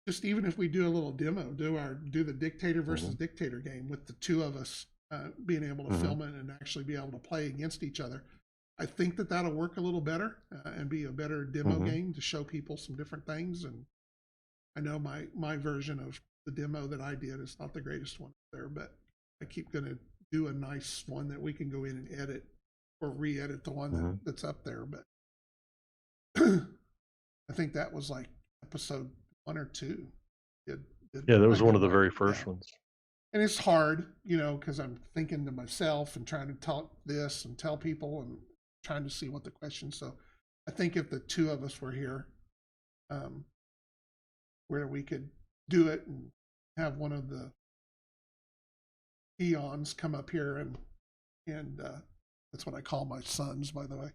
just even if we do a little demo, do the dictator versus dictator game with the two of us being able to film it and actually be able to play against each other. I think that that'll work a little better and be a better demo game to show people some different things. And I know my version of the demo that I did is not the greatest one there, but I keep going to do a nice one that we can go in and edit or re-edit the one that's up there. But I think that was like episode 1 or 2. Yeah, that was one of the very first ones. And it's hard, because I'm thinking to myself and trying to talk this and tell people and trying to see what the questions. So I think if the two of us were here, where we could do it and have one of the peons come up here and that's what I call my sons, by the way.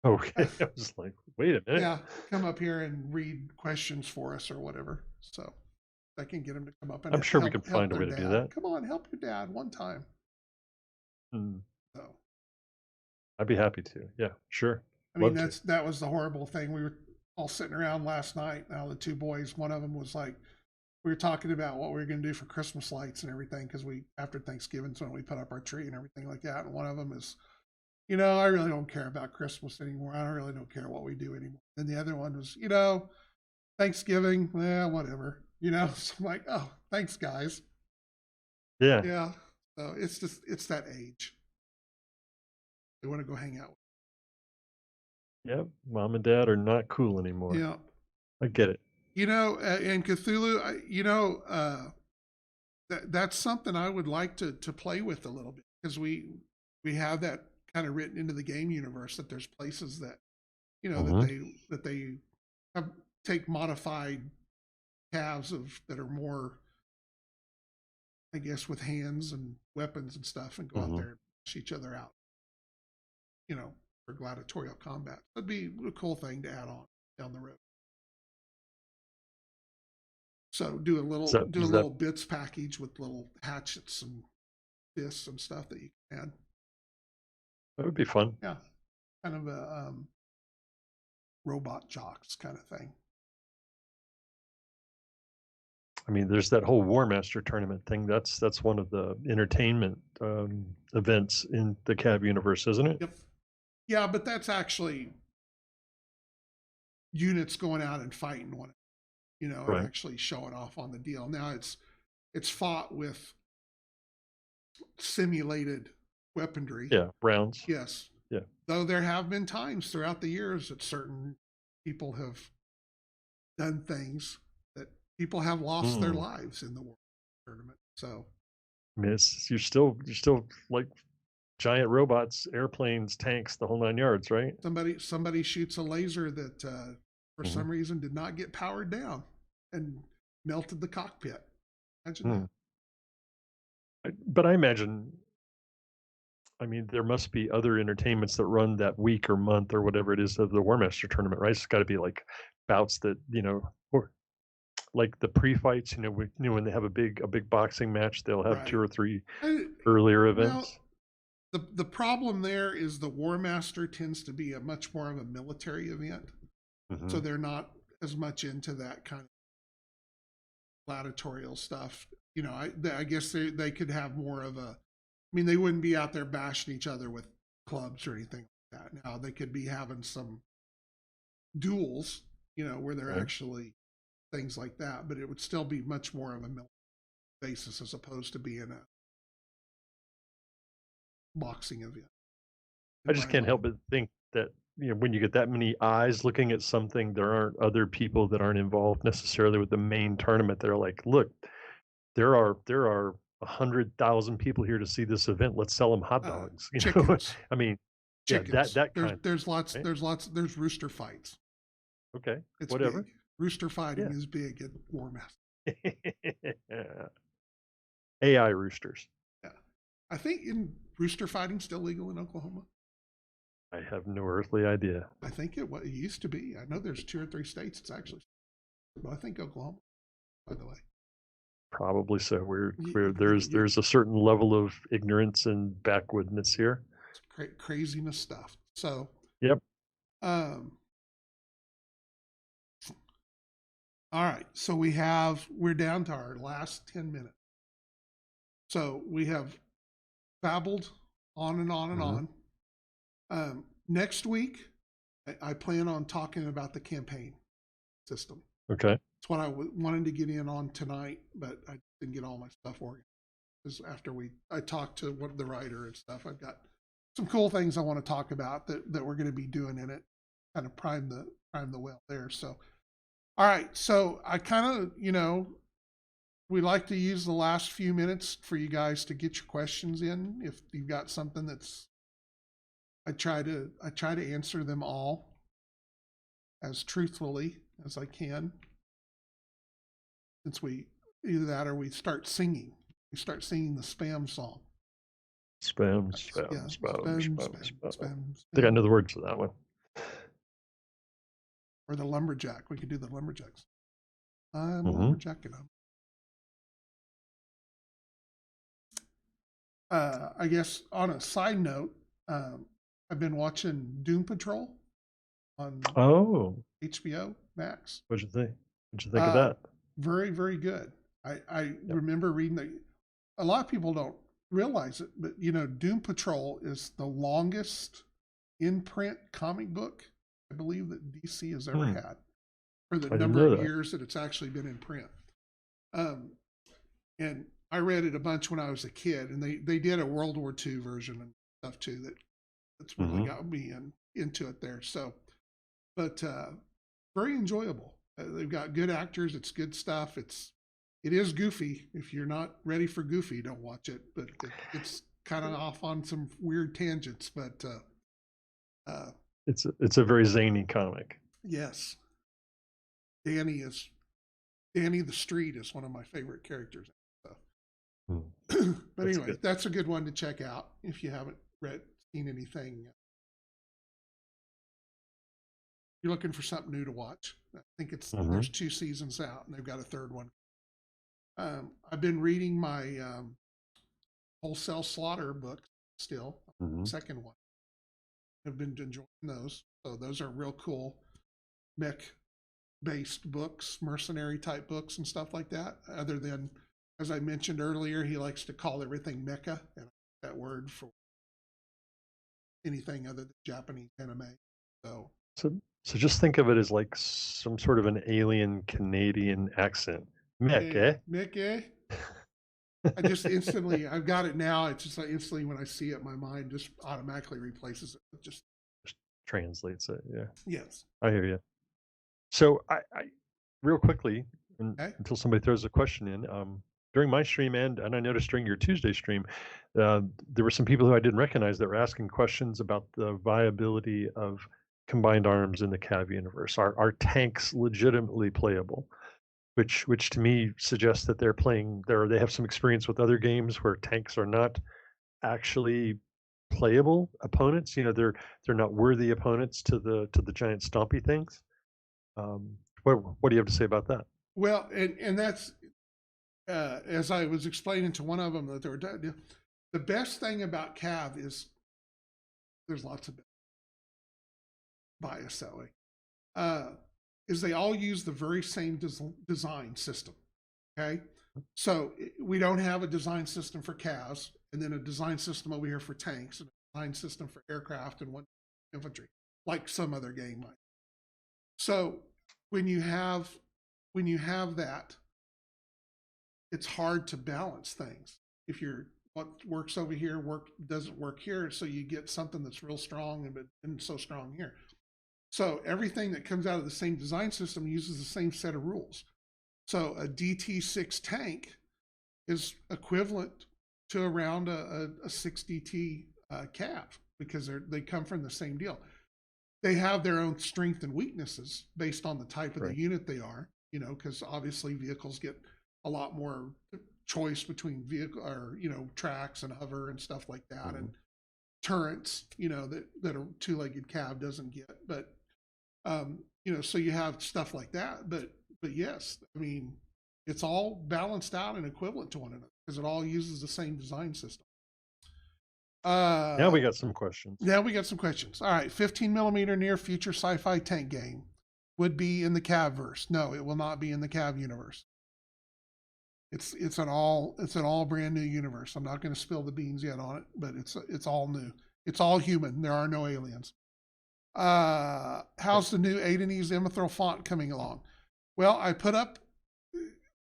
Okay, I was like, wait a minute. Yeah, come up here and read questions for us or whatever. So I can get them to come up and I'm sure we help, can find a their way to dad. do that. Come on, help your dad one time. So I'd be happy to. Yeah, sure. I mean, that was the horrible thing. We were all sitting around last night. Now the two boys, one of them was like, we were talking about what we were going to do for Christmas lights and everything because after Thanksgiving's when we put up our tree and everything like that. And one of them is, I really don't care about Christmas anymore. I really don't care what we do anymore. And the other one was, Thanksgiving, whatever. So I'm like, oh, thanks, guys. Yeah. Yeah. So it's that age. They want to go hang out. Yep. Mom and dad are not cool anymore. Yeah. I get it. And Cthulhu, that's something I would like to play with a little bit because we have that kind of written into the game universe that there's places that, that they have take modified CAVs that are more, I guess, with hands and weapons and stuff and go out there and push each other out, for gladiatorial combat. That'd be a cool thing to add on down the road. So do a little bits package with little hatchets and fists and stuff that you can add. That would be fun. Yeah, kind of a robot jocks kind of thing. I mean, there's that whole War Master tournament thing. That's one of the entertainment events in the CAV universe, isn't it? Yep. Yeah, but that's actually units going out and fighting one, and actually showing off on the deal. Now it's fought with simulated weaponry. Yeah, rounds. Yes. Yeah. Though there have been times throughout the years that certain people have done things that people have lost their lives in the war tournament. So I mean, you're still like giant robots, airplanes, tanks, the whole 9 yards, right? Somebody shoots a laser that for some reason did not get powered down and melted the cockpit. Imagine that. But I imagine, I mean, there must be other entertainments that run that week or month or whatever it is of the War Master tournament, right? It's got to be like bouts that, like the pre-fights, when they have a big boxing match, they'll have two Right. or three I, earlier well, events. the problem there is the War Master tends to be a much more of a military event, Hmm. so they're not as much into that kind of gladiatorial stuff. I guess they could have more of a. I mean, they wouldn't be out there bashing each other with clubs or anything like that. Now they could be having some duels, where they're Right. actually things like that, but it would still be much more of a military basis as opposed to being a boxing event, I in just my can't help mind. but think that when you get that many eyes looking at something, there aren't other people that aren't involved necessarily with the main tournament that are like, look, there are 100,000 people here to see this event. Let's sell them hot dogs. Chickens, I mean, yeah, that chickens. that There's kind, there's lots right? there's lots there's rooster fights. Okay, It's whatever. big. Rooster fighting Yeah. is big at War Master. AI roosters. Yeah, I think in rooster fighting still legal in Oklahoma. I have no earthly idea. I think it used to be. I know there's 2 or 3 states it's actually, but I think Oklahoma. By the way, Probably so. We're, you, we're you, there's you, there's a certain level of ignorance and backwoodsness here. it's craziness stuff. So, Yep. um, all right. So we're down to our last 10 minutes. So we have babbled on and on and Hmm. on. Next week, I plan on talking about the campaign system. Okay. It's what I wanted to get in on tonight, but I didn't get all my stuff organized. Because after I talked to the writer and stuff, I've got some cool things I want to talk about that we're going to be doing in it. Kind of prime the well there. So, all right. So I kind of we like to use the last few minutes for you guys to get your questions in. If you've got something that's, I try to answer them all as truthfully as I can. Since we either that or we start singing. We start singing the spam song. Spam, Yeah, spam, spam, spam, spam, spam, spam. I spam, think I spam. know the words to that one. Or the lumberjack. We could do the lumberjacks. I'm a Hmm. lumberjack and I guess on a side note, I've been watching Doom Patrol on Oh, HBO Max. what'd you think? What'd you think of Uh, that? very, very good. I Yep. remember reading that a lot of people don't realize it, but Doom Patrol is the longest in print comic book I believe that DC has ever Hmm. had for the I didn't number of know that. years that it's actually been in print. Um, and I read it a bunch when I was a kid, and they did a World War II version and stuff too that's really Hmm. got me into it there. So, but very enjoyable. They've got good actors. It's good stuff. It is goofy. If you're not ready for goofy, don't watch it. But it's kind of off on some weird tangents. But It's a very zany comic. yes, Danny is Danny the Street is one of my favorite characters. So, Hmm. but That's anyway, good. that's a good one to check out if you haven't seen anything. You're looking for something new to watch. I think there's Hmm. 2 seasons out, and they've got a third one. I've been reading my Wholesale Slaughter book still, Hmm. second one. I've been enjoying those. So those are real cool mech based books, mercenary type books and stuff like that. Other than, as I mentioned earlier, he likes to call everything mecha, and that word for anything other than Japanese anime. So, So just think of it as like some sort of an alien Canadian accent. Mech, hey, eh? mecha. I just instantly, I've got it now. It's just like instantly when I see it, my mind just automatically replaces it with just, Just translates it. Yeah, yes. I hear you. So I real quickly, Okay. until somebody throws a question in, during my stream and I noticed during your Tuesday stream, there were some people who I didn't recognize that were asking questions about the viability of combined arms in the CAV universe. Are tanks legitimately playable? Which to me suggests that they have some experience with other games where tanks are not actually playable opponents. They're not worthy opponents to the giant stompy things. What do you have to say about that? Well, and that's as I was explaining to one of them that they were the best thing about CAV is there's lots of bias that way. Is they all use the very same design system. Okay, so we don't have a design system for CAVs, and then a design system over here for tanks, and a design system for aircraft and one infantry, like some other game might. So when you have that, it's hard to balance things. If you're what works over here doesn't work here, so you get something that's real strong and so strong here. So everything that comes out of the same design system uses the same set of rules. So a DT6 tank is equivalent to around a 6DT CAV because they come from the same deal. They have their own strength and weaknesses based on the type of the unit they are, because obviously vehicles get a lot more choice between vehicle or, tracks and hover and stuff like that. And turrets, that a two-legged CAV doesn't get. But, so you have stuff like that. But yes, I mean, it's all balanced out and equivalent to one another because it all uses the same design system. Now we got some questions. Yeah, we got some questions. All right, 15 millimeter near future sci-fi tank game would be in the CAVverse. No, it will not be in the CAV universe. It's an all brand new universe. I'm not going to spill the beans yet on it, but it's all new. It's all human. There are no aliens. How's the new Adenese Imithral font coming along? Well, I put up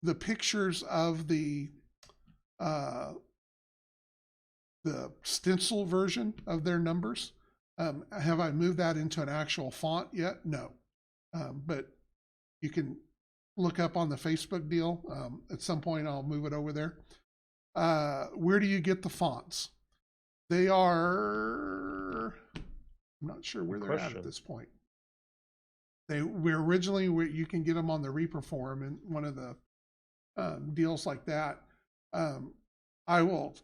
the pictures of the stencil version of their numbers. Have I moved that into an actual font yet? No. But you can look up on the Facebook deal. At some point, I'll move it over there. Where do you get the fonts? They are, I'm not sure where they're at this point. You can get them on the Reaper forum and one of the deals like that. I will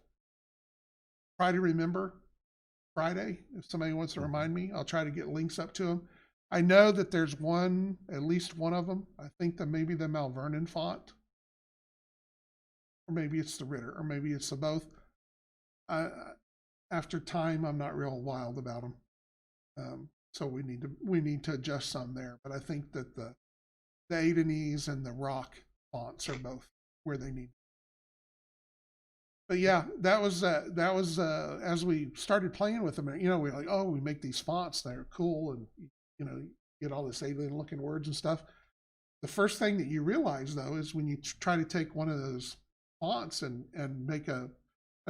try to remember Friday. If somebody wants to remind me, I'll try to get links up to them. I know that there's at least one of them. I think that maybe the Malvernon font, or maybe it's the Ritter, or maybe it's the both. After time, I'm not real wild about them. So we need to adjust some there. But I think that the Adenese and the Rock fonts are both where they need. But yeah, that was as we started playing with them. We're like, oh, we make these fonts. They're cool, and get all this alien looking words and stuff. The first thing that you realize though is when you try to take one of those fonts and make a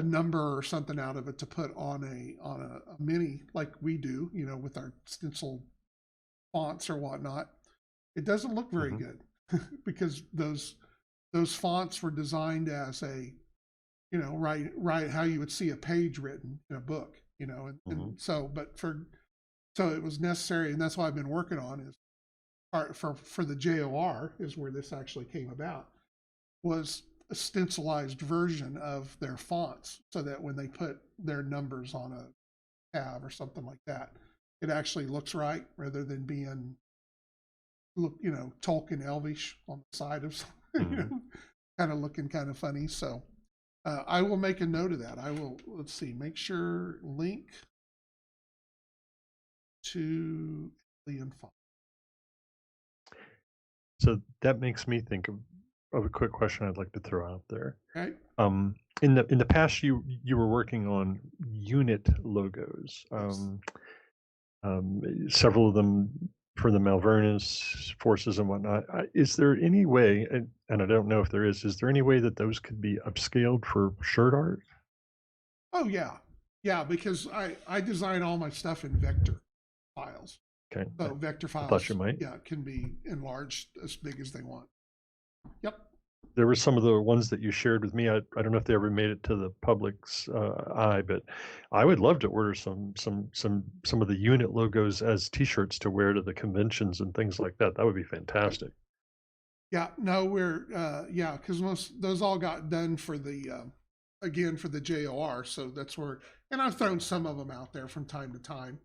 number or something out of it to put on a mini like we do, with our stencil fonts or whatnot, it doesn't look very good because those fonts were designed as a, right how you would see a page written in a book, and so it was necessary, and that's why I've been working on is for the JOR is where this actually came about, was a stencilized version of their fonts so that when they put their numbers on a tab or something like that, it actually looks right rather than being Tolkien Elvish on the side of something, kind of looking kind of funny. So I will make a note of that. I will, let's see, make sure link to alien font. So that makes me think of a quick question I'd like to throw out there. Okay. In the past, you were working on unit logos. Several of them for the Malvernus forces and whatnot. Is there any way, and I don't know if there is there any way that those could be upscaled for shirt art? Oh yeah, because I design all my stuff in vector files. Okay. So vector files, I thought you might. Yeah, can be enlarged as big as they want. Yep. There were some of the ones that you shared with me. I don't know if they ever made it to the public's eye, but I would love to order some of the unit logos as T-shirts to wear to the conventions and things like that. That would be fantastic. Yeah. No, we're because those all got done for the again for the JOR. So that's where, and I've thrown some of them out there from time to time,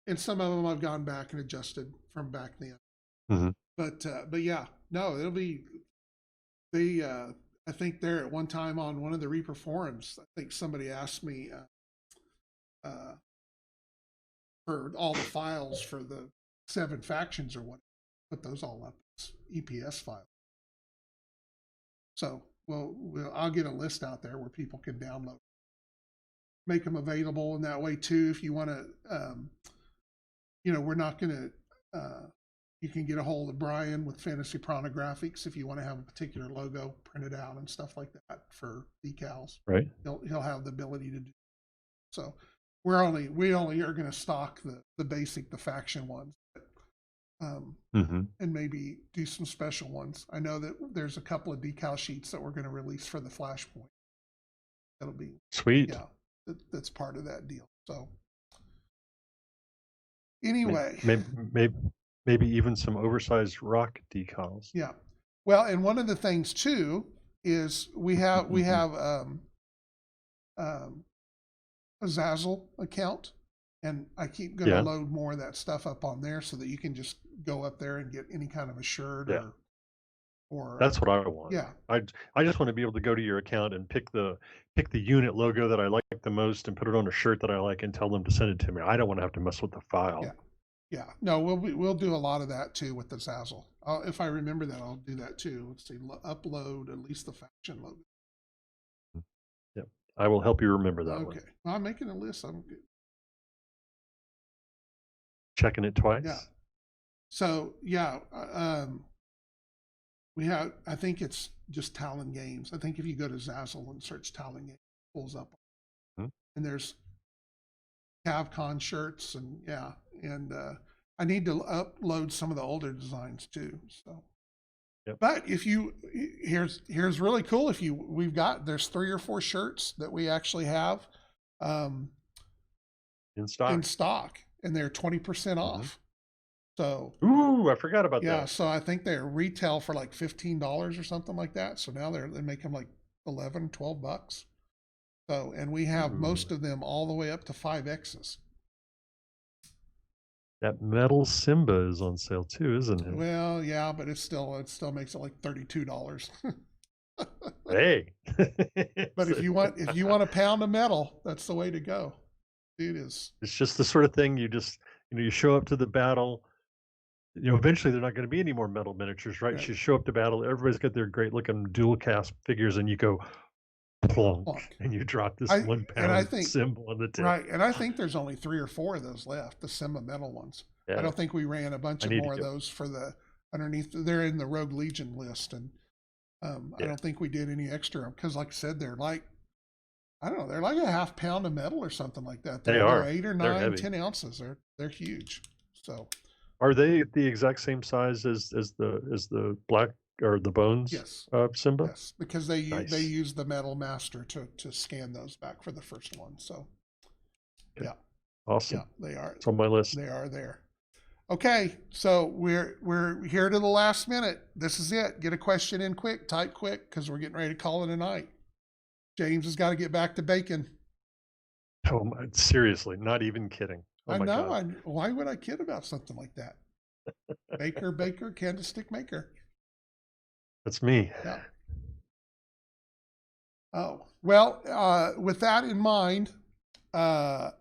and some of them I've gone back and adjusted from back then. But yeah, no, it'll be They, I think there at one time on one of the Reaper forums, I think somebody asked me for all the files for the 7 factions or what, put those all up as EPS files. So I'll get a list out there where people can download, make them available in that way too. If you want to, we're not going to, you can get a hold of Brian with Fantasy Pornographics if you want to have a particular logo printed out and stuff like that for decals. Right. He'll have the ability to do. So we only are going to stock the basic, the faction ones, and maybe do some special ones. I know that there's a couple of decal sheets that we're going to release for the Flashpoint. That'll be sweet. Yeah, that's part of that deal. So anyway, maybe even some oversized rock decals. Yeah. Well, and one of the things too is we have a Zazzle account, and I keep going to load more of that stuff up on there so that you can just go up there and get any kind of a shirt or that's what I want. Yeah. I just want to be able to go to your account and pick the unit logo that I like the most and put it on a shirt that I like and tell them to send it to me. I don't want to have to mess with the file. Yeah. Yeah, no, we'll do a lot of that too with the Zazzle. If I remember that, I'll do that too. Let's see, upload at least the faction logo. Yep, I will help you remember that one. Okay, well, I'm making a list. I'm good. Checking it twice. Yeah. So yeah, we have. I think it's just Talon Games. I think if you go to Zazzle and search Talon Games, it pulls up, and there's CAVCon shirts and I need to upload some of the older designs too. So, but if you here's really cool. If there's 3 or 4 shirts that we actually have in stock, and they're 20% off. So I forgot about that. Yeah, so I think they're retail for like $15 or something like that. So now they make them like $11-12. So, and we have most of them all the way up to 5Xs. That metal Simba is on sale too, isn't it? Well, yeah, but it still makes it like $32. Hey. But if you want a pound of metal, that's the way to go. It's just the sort of thing you show up to the battle. Eventually they're not going to be any more metal miniatures, right? You show up to battle, everybody's got their great looking dual cast figures, and you go plonk, and you drop this 1 pound symbol on the tip. Right, and I think there's only 3 or 4 of those left, the Simba metal ones. Yeah. I don't think we ran a bunch of more of those for the underneath. They're in the Rogue Legion list, and I don't think we did any extra because, like I said, they're like, I don't know, they're like a half pound of metal or something like that. They're 8 or 9, 10 ounces. They're huge. So, are they the exact same size as the black or the bones? Yes. Simba? Yes, because they use the Metal Master to scan those back for the first one. So, yeah. Awesome. Yeah, they are. It's on my list. They are there. Okay, so we're here to the last minute. This is it. Get a question in quick, type quick, because we're getting ready to call it a night. James has got to get back to bacon. Oh, seriously, not even kidding. Oh, I know. Why would I kid about something like that? Baker, candlestick maker. That's me. Yeah. Oh, well, with that in mind, I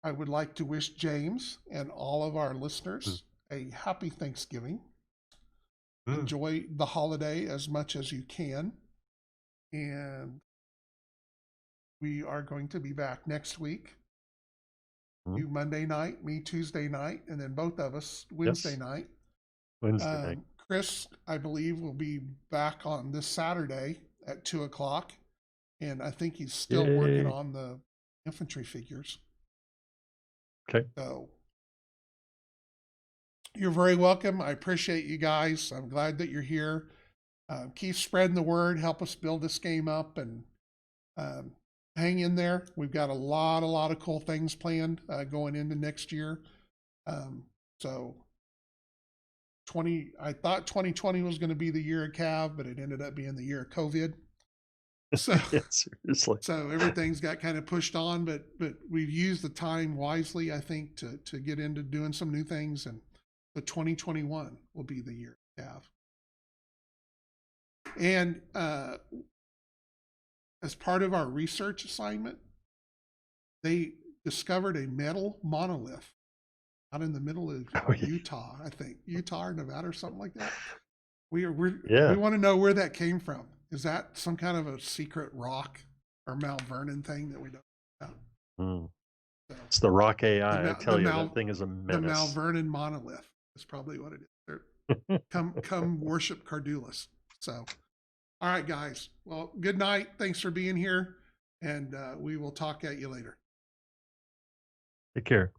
would like to wish James and all of our listeners a happy Thanksgiving. Enjoy the holiday as much as you can. And we are going to be back next week. You Monday night, me Tuesday night, and then both of us Wednesday night. Wednesday night. Chris, I believe, will be back on this Saturday at 2:00, and I think he's still working on the infantry figures. Okay. So you're very welcome. I appreciate you guys. I'm glad that you're here. Keep spreading the word. Help us build this game up, and hang in there. We've got a lot of cool things planned going into next year. So I thought 2020 was going to be the year of CAV, but it ended up being the year of COVID. So, seriously. So everything's got kind of pushed on, but we've used the time wisely, I think, to get into doing some new things. And the 2021 will be the year of CAV. And as part of our research assignment, they discovered a metal monolith out in the middle of Utah, I think, Utah or Nevada or something like that. We want to know where that came from. Is that some kind of a secret rock or Mount Vernon thing that we don't know about? So, it's the rock AI. I tell you, that thing is a menace. The Mount Vernon monolith is probably what it is. Come worship Cardulus. So, all right, guys. Well, good night. Thanks for being here, and we will talk at you later. Take care.